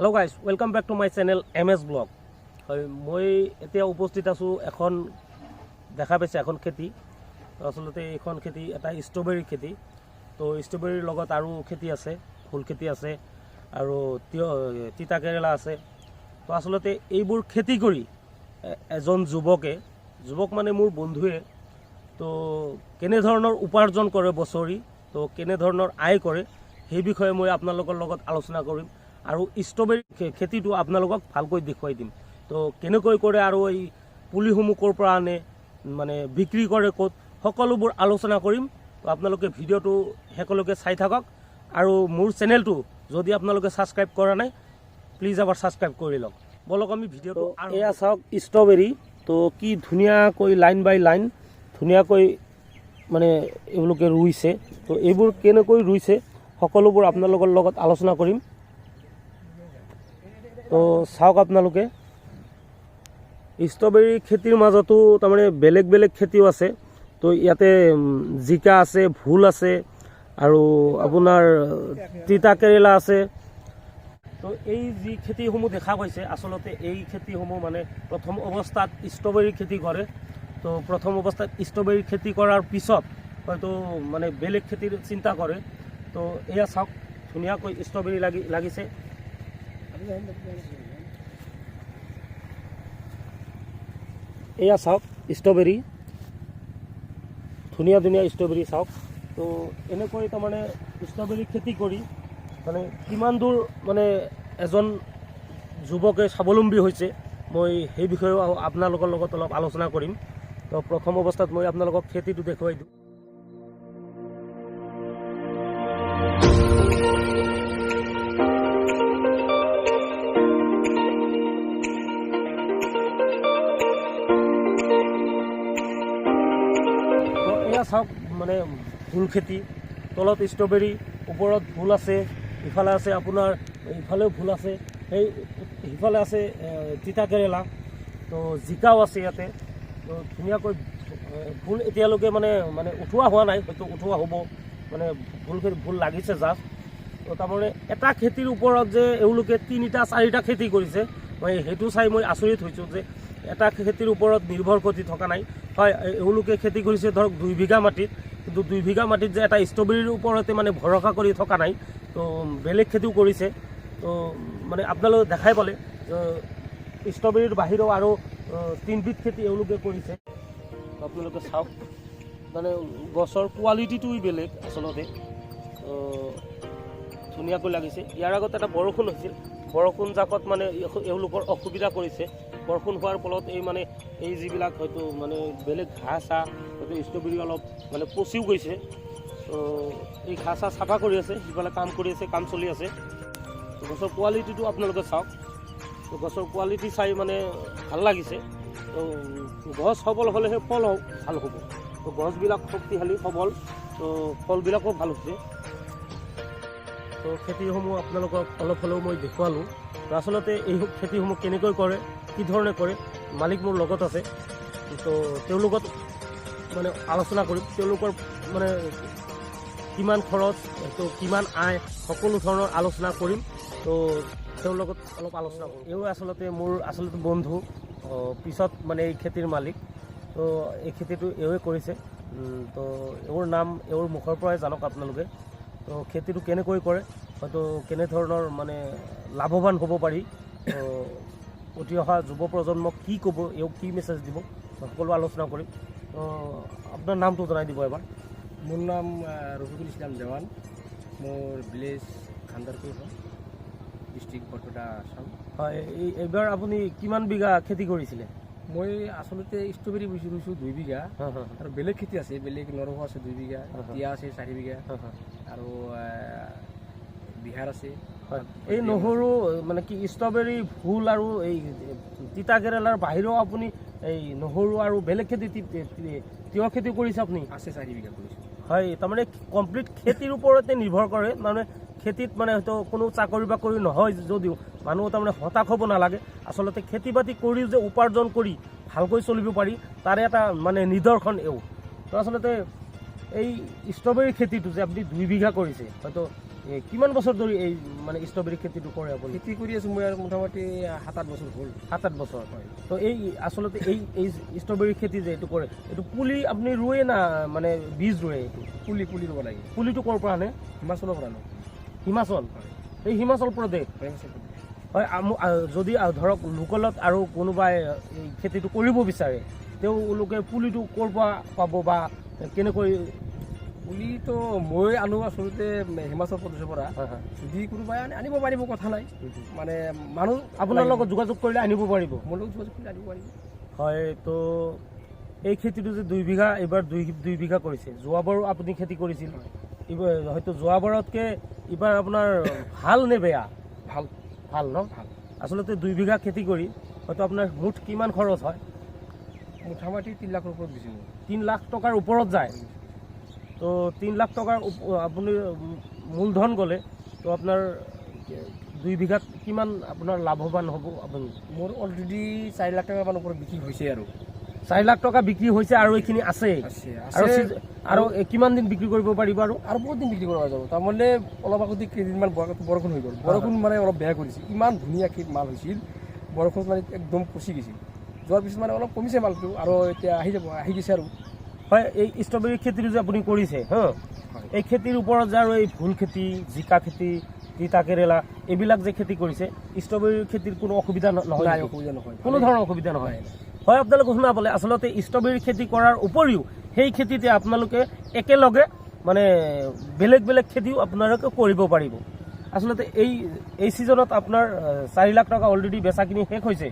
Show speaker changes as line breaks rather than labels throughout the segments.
Hello guys welcome back to my channel MS blog. मैं এতিয়া उपस्थित आছো এখন দেখা পাইছে এখন খেতি আসলতে এইখন খেতি এটা ষ্ট্ৰবেৰী খেতি। তো ষ্ট্ৰবেৰীৰ লগত আৰু খেতি আছে, ফুল খেতি আছে আৰু তিতা কেৰেলা আছে। তো আসলতে এইবোৰ খেতি কৰি এজন যুৱক মানে মোৰ বন্ধুৱে তো কেনে ধৰণৰ উপাৰ্জন কৰে বছৰি, তো কেনে ধৰণৰ আয় কৰে সেই বিষয়ে মই আপোনালোকৰ লগত আলোচনা কৰিম আৰু ষ্ট্ৰবেৰী খেতিটো আপোনালোকক ভালকৈ দেখুৱাই দিম। তো কেনেকৈ কৰে আৰু এই পুলিসমূহ ক'ৰ পৰা আনে, মানে বিক্ৰী কৰে ক'ত, সকলোবোৰ আলোচনা কৰিম। তো আপোনালোকে ভিডিঅ'টো শেষলৈকে চাই থাকক আৰু মোৰ চেনেলটো যদি আপোনালোকে ছাবস্ক্ৰাইব কৰা নাই প্লিজ এবাৰ ছাবস্ক্ৰাইব কৰি লওক। বলক আমি ভিডিঅ'টো এয়া চাওক ষ্ট্ৰবেৰী। তো কি ধুনীয়াকৈ লাইন বাই লাইন ধুনীয়াকৈ মানে এওঁলোকে ৰুইছে। তো এইবোৰ কেনেকৈ ৰুইছে সকলোবোৰ আপোনালোকৰ লগত আলোচনা কৰিম। তো চাওক আপোনালোকে ষ্ট্ৰবেৰী খেতিৰ মাজতো তাৰমানে বেলেগ বেলেগ খেতিও আছে। তো ইয়াতে জিকা আছে, ভোল আছে আৰু আপোনাৰ তিতা কেৰেলা আছে। তো এই যি খেতিসমূহ দেখা পাইছে আচলতে এই খেতিসমূহ মানে প্ৰথম অৱস্থাত ষ্ট্ৰবেৰী খেতি কৰে। তো প্ৰথম অৱস্থাত ষ্ট্ৰবেৰী খেতি কৰাৰ পিছত হয়তো মানে বেলেগ খেতিৰ চিন্তা কৰে। তো এয়া চাওক ধুনীয়াকৈ ষ্ট্ৰবেৰী লাগিছে। এয়া চাওক ষ্ট্ৰবেৰী, ধুনীয়া ধুনীয়া ষ্ট্ৰবেৰী চাওক। তো এনেকৈ তাৰমানে ষ্ট্ৰবেৰী খেতি কৰি মানে কিমান দূৰ মানে এজন যুৱকে স্বাৱলম্বী হৈছে মই সেই বিষয়েও আপোনালোকৰ লগত অলপ আলোচনা কৰিম। তো প্ৰথম অৱস্থাত মই আপোনালোকক খেতিটো দেখুৱাই দিওঁ। চাওক মানে ভোল খেতি, তলত ষ্ট্ৰবেৰী, ওপৰত ভোল আছে, ইফালে আছে আপোনাৰ ইফালেও ভোল আছে, সেই সিফালে আছে তিতা কেৰেলা, তো জিকাও আছে ইয়াতে। তো ধুনীয়াকৈ ভোল এতিয়ালৈকে মানে উঠোৱা হোৱা নাই, হয়তো উঠোৱা হ'ব, মানে ভোল লাগিছে জাষ্ট। তো তাৰমানে এটা খেতিৰ ওপৰত যে এওঁলোকে 3-4টা খেতি কৰিছে, মই সেইটো চাই মই আচৰিত হৈছোঁ যে এটা খেতিৰ ওপৰত নিৰ্ভৰ কৰি থকা নাই। হয়, এওঁলোকে খেতি কৰিছে ধৰক 2 বিঘা মাটিত, কিন্তু 2 বিঘা মাটিত যে এটা ষ্ট্ৰবেৰীৰ ওপৰতে মানে ভৰসা কৰি থকা নাই, তো বেলেগ খেতিও কৰিছে। তো মানে আপোনালোকে দেখাই পালে ষ্ট্ৰবেৰীৰ বাহিৰেও আৰু 3বিধ খেতি এওঁলোকে কৰিছে। আপোনালোকে চাওক মানে গছৰ কোৱালিটিটোই বেলেগ আচলতে। ধুনীয়াকৈ লাগিছে। ইয়াৰ আগত এটা বৰষুণ হৈছিল, বৰষুণ জাকত মানে এওঁলোকৰ অসুবিধা কৰিছে। বৰষুণ হোৱাৰ ফলত এই যিবিলাক হয়তো মানে বেলেগ ঘাঁহ চাহ হয়তো ষ্ট্ৰবেৰী অলপ মানে পচিও গৈছে। তো এই ঘাঁহ চাহ চাফা কৰি আছে, সিফালে কাম কৰি আছে, কাম চলি আছে। গছৰ কোৱালিটিটো আপোনালোকে চাওক। তো গছৰ কোৱালিটি চাই মানে ভাল লাগিছে। তো গছ সবল হ'লেহে ফল ভাল হ'ব। তো গছবিলাক শক্তিশালী সবল, তো ফলবিলাকো ভাল হৈছে। তো খেতিসমূহ আপোনালোকক অলপ হ'লেও মই দেখুৱালোঁ। তো আচলতে এই খেতিসমূহ কেনেকৈ কৰে, কি ধৰণে কৰে, মালিক মোৰ লগত আছে। তো তেওঁলোকত মানে আলোচনা কৰিম, তেওঁলোকৰ মানে কিমান খৰচ, তো কিমান আয়, সকলো ধৰণৰ আলোচনা কৰিম। তো তেওঁৰ লগত অলপ আলোচনা কৰিম। এও আচলতে মোৰ বন্ধু, পিছত মানে এই খেতিৰ মালিক। তো এই খেতিটো এওঁৱে কৰিছে। তো এওঁৰ নাম এওঁৰ মুখৰ পৰাই জানক আপোনালোকে। তো খেতিটো কেনেকৈ কৰে, হয়তো কেনেধৰণৰ মানে লাভৱান হ'ব পাৰি, উঠি অহা যুৱ প্ৰজন্মক কি ক'ব, এওঁক কি মেছেজ দিব, সকলো আলোচনা কৰিম। তো আপোনাৰ নামটো জনাই দিব এবাৰ।
মোৰ নাম ৰফিকুল ইছলাম দেৱান, মোৰ ভিলেজ খান্দাৰপুৰ হয়, ডিষ্ট্ৰিক্ট বৰপেটা, আসাম।
হয়, এইবাৰ আপুনি কিমান বিঘা খেতি কৰিছিলে?
মই আচলতে ষ্ট্ৰবেৰী ৰুইছোঁ 2 বিঘা, আৰু বেলেগ খেতি আছে, বেলেগ নৰসিংহ আছে 2 বিঘা, তিয়ঁহ আছে 4 বিঘা, আৰু বিহাৰ আছে।
হয়, এই নহৰু মানে কি ষ্ট্ৰবেৰী, ভোল আৰু এই তিতা কেৰেলাৰ বাহিৰেও আপুনি এই নহৰু আৰু বেলেগ খেতি তিয়ঁহ খেতি কৰিছে আপুনি?
আছে 4 বিঘা কৰিছোঁ।
হয়, তাৰমানে কমপ্লিট খেতিৰ ওপৰতে নিৰ্ভৰ কৰে। মানে খেতিত মানে হয়তো কোনো চাকৰি বাকৰি নহয় যদিও মানুহ তাৰমানে হতাশ হ'ব নালাগে। আচলতে খেতি বাতি কৰি যে উপাৰ্জন কৰি ভালকৈ চলিব পাৰি তাৰে এটা মানে নিদৰ্শন এও। তো আচলতে এই ষ্ট্ৰবেৰী খেতিটো যে আপুনি 2 বিঘা কৰিছে, হয়তো কিমান বছৰ ধৰি এই মানে ষ্ট্ৰবেৰী খেতিটো কৰে আপুনি?
খেতি কৰি আছোঁ মই আৰু মোটামুটি 7-8 বছৰ হ'ল।
7-8 বছৰ হয়। তো এই আচলতে এই ষ্ট্ৰবেৰী খেতি যে এইটো কৰে, এইটো পুলি আপুনি ৰুৱে না মানে বীজ ৰুৱে? এইটো
পুলি ৰুব লাগে।
পুলিটো ক'ৰ পৰা আনে?
হিমাচলৰ পৰা আনো।
হিমাচল? এই হিমাচল প্ৰদেশ হয়। যদি ধৰক লোকেলত আৰু কোনোবাই এই খেতিটো কৰিব বিচাৰে, তেওঁলোকে পুলিটো ক'ৰ পৰা পাব বা কেনেকৈ?
পুলিটো মই আনো আচলতে হিমাচল প্ৰদেশৰ পৰা। যদি কোনোবাই আনিব পাৰিব, কথা নাই। মানে মানুহ
আপোনাৰ লগত যোগাযোগ কৰিলে আনিব পাৰিব?
মোৰ লগত যোগাযোগ কৰিলে আনিব পাৰিব।
হয়। তো এই খেতিটো যে 2 বিঘা, এইবাৰ 2 বিঘা কৰিছে। যোৱাবাৰো আপুনি খেতি কৰিছিল, এইবাৰ হয়তো যোৱাবাৰতকৈ এইবাৰ আপোনাৰ ভাল নে বেয়া?
ভাল
ভাল ন?
ভাল।
আচলতে 2 বিঘা খেতি কৰি হয়তো আপোনাৰ মুঠ কিমান খৰচ হয়?
মোটামুটি 3 লাখৰ ওপৰত দিছোঁ।
3 লাখ টকাৰ ওপৰত যায়। তো 3 লাখ টকাৰ আপুনি মূলধন গ'লে তো আপোনাৰ 2 বিঘাত কিমান আপোনাৰ লাভৱান হ'ব আপুনি?
মোৰ অলৰেডি 4 লাখ টকামান ওপৰত বিক্ৰী হৈছে আৰু।
4 লাখ টকা বিক্ৰী হৈছে আৰু এইখিনি আছে? আৰু কিমান দিন বিক্ৰী কৰিব পাৰিব?
আৰু বহুত দিন বিক্ৰী কৰা যাব। তাৰমানে অলপ আগতে কেইদিনমান বৰষুণ হৈ গ'ল। বৰষুণ মানে অলপ বেয়া কৰিছিল। ইমান ধুনীয়া মাল হৈছিল, বৰষুণ মানে একদম পচি গৈছিল। যোৱাৰ পিছত মানে অলপ কমিছে মালটো, আৰু এতিয়া আহি গৈছে আৰু।
হয়। এই ষ্ট্ৰবেৰী খেতিটো যে আপুনি কৰিছে, এই খেতিৰ ওপৰত যে আৰু এই ভোল খেতি, জিকা খেতি, তিতা কেৰেলা এইবিলাক যে খেতি কৰিছে, ষ্ট্ৰবেৰী খেতিৰ কোনো অসুবিধা নহয়?
অসুবিধা নহয়,
কোনো ধৰণৰ অসুবিধা নহয়। হয়, আপোনালোকে শুনা পালে। আচলতে ষ্ট্ৰবেৰী খেতি কৰাৰ উপৰিও সেই খেতিতে আপোনালোকে একেলগে মানে বেলেগ বেলেগ খেতিও আপোনালোকে কৰিব পাৰিব। আচলতে এই ছিজনত আপোনাৰ 4 লাখ টকা অলৰেডি বেচাখিনি শেষ হৈছে।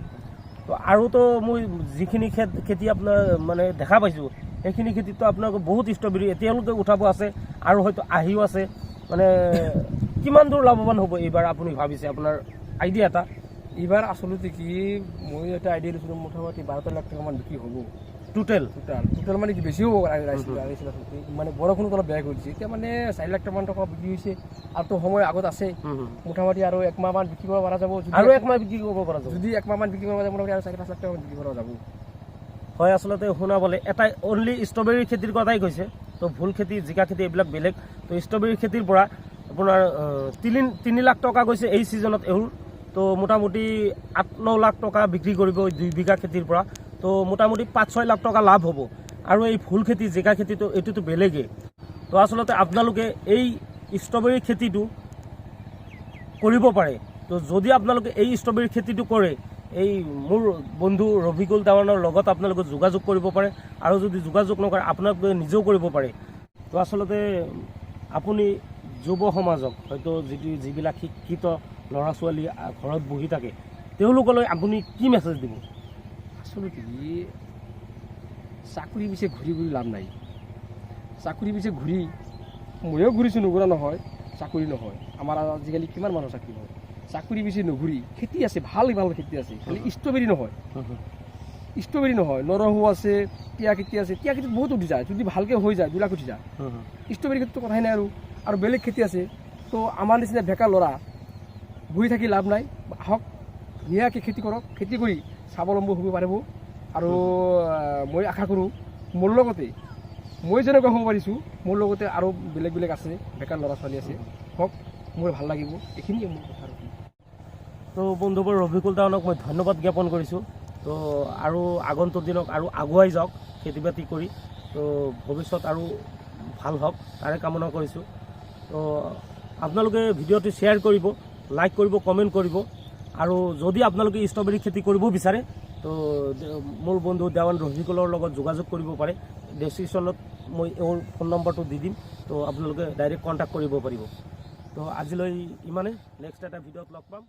তো আৰুতো মই যিখিনি খেতি আপোনাৰ মানে দেখা পাইছোঁ, সেইখিনি খেতিতো আপোনালোকে বহুত ষ্ট্ৰবেৰী এতিয়ালৈকে উঠাব আছে আৰু হয়তো আহিও আছে। মানে কিমান দূৰ লাভৱান হ'ব এইবাৰ আপুনি ভাবিছে? আপোনাৰ আইডিয়া এটা?
এইবাৰ আচলতে কি, মই এটা আইডিয়া দিছিলোঁ, মোটামুটি 12 লাখ টকামান বিক্ৰী হ'ব টোটেল মানে কি বেছি হ'ব মানে বৰষুণত অলপ বেয়া কৰিছে। এতিয়া মানে 4 লাখ টকামান টকা বিক্ৰী হৈছে, আৰু সময় আগত আছে। মোটামুটি আৰু 1 মাহমান বিক্ৰী কৰিব পৰা যাব।
আৰু 1 মাহ বিক্ৰী কৰিব পৰা যাব?
যদি 1 মাহমান বিক্ৰী কৰিব যাব, মোটামুটি আৰু 4-5 লাখ টকা বিক্ৰী কৰা যাব।
হয়। আচলতে শুনাবলৈ এটাই অনলি ষ্ট্ৰবেৰী খেতিৰ কথাই কৈছে। তো ভোল খেতি, জিকা খেতি এইবিলাক বেলেগ। তো ষ্ট্ৰবেৰী খেতিৰ পৰা আপোনাৰ 3 লাখ টকা গৈছে এই ছিজনত এওঁৰ। তো মোটামুটি 8-9 লাখ টকা বিক্ৰী কৰিব 2 বিঘা খেতিৰ পৰা। তো মোটামুটি 5-6 লাখ টকা লাভ হ'ব। আৰু এই ভোল খেতি, জিকা খেতিটো এইটোতো বেলেগেই। তো আচলতে আপোনালোকে এই ষ্ট্ৰবেৰী খেতিটো কৰিব পাৰে। তো যদি আপোনালোকে এই ষ্ট্ৰবেৰী খেতিটো কৰে, এই মোৰ বন্ধু ৰফিকুল টাৱানৰ লগত আপোনালোকে যোগাযোগ কৰিব পাৰে। আৰু যদি যোগাযোগ নকৰে, আপোনালোকে নিজেও কৰিব পাৰে। তো আচলতে আপুনি যুৱ সমাজক, হয়তো যিবিলাক শিক্ষিত ল'ৰা ছোৱালী ঘৰত বহি থাকে, তেওঁলোকলৈ আপুনি কি মেছেজ দিব?
আচলতে চাকৰি পিছে ঘূৰি লাভ নাই। চাকৰি পিছে ময়ো ঘূৰিছোঁ, নুঘূৰা নহয়। চাকৰি নহয়, আমাৰ আজিকালি কিমান মানুহ চাকৰি হয়। চাকৰি পিছে নুঘূৰি খেতি আছে, ভাল খেতি আছে। খালি ষ্ট্ৰবেৰী নহয়, নৰহু আছে, তিয়া খেতি আছে। তিয়া খেতিত বহুত উঠি যায়, যদি ভালকৈ হৈ যায় 2 লাখ উঠি যায়। ষ্ট্ৰবেৰী খেতিটো কথাই নাই। আৰু বেলেগ খেতি আছে। তো আমাৰ নিচিনা বেকাৰ ল'ৰা বহি থাকি লাভ নাই। আহক, ধুনীয়াকৈ খেতি কৰক। খেতি কৰি স্বাৱলম্বী হ'ব পাৰিব। আৰু মই আশা কৰোঁ মোৰ লগতে মই যেনেকৈ হ'ব পাৰিছোঁ, মোৰ লগতে আৰু বেলেগ আছে, বেকাৰ ল'ৰা ছোৱালী আছে। হওক, মোৰ ভাল লাগিব। এইখিনিয়ে মোৰ কথা।
তো বন্ধুবোৰ, ৰফিকুল টাৱানক মই ধন্যবাদ জ্ঞাপন কৰিছোঁ। তো আৰু আগন্তুক দিনক আৰু আগুৱাই যাওক খেতি বাতি কৰি। তো ভৱিষ্যত আৰু ভাল হওক তাৰে কামনা কৰিছোঁ। তো আপোনালোকে ভিডিঅ'টো শ্বেয়াৰ কৰিব, লাইক কৰিব, কমেণ্ট কৰিব। আৰু যদি আপোনালোকে ষ্ট্ৰবেৰী খেতি কৰিব বিচাৰে, তো মোৰ বন্ধু দেৱান ৰফিকুলৰ লগত যোগাযোগ কৰিব পাৰে। ডেছক্ৰিপশ্যনত মই এওঁৰ ফোন নম্বৰটো দি দিম। তো আপোনালোকে ডাইৰেক্ট কণ্টেক্ট কৰিব পাৰিব। তো আজিলৈ ইমানেই। নেক্সট এটা ভিডিঅ'ত লগ পাম।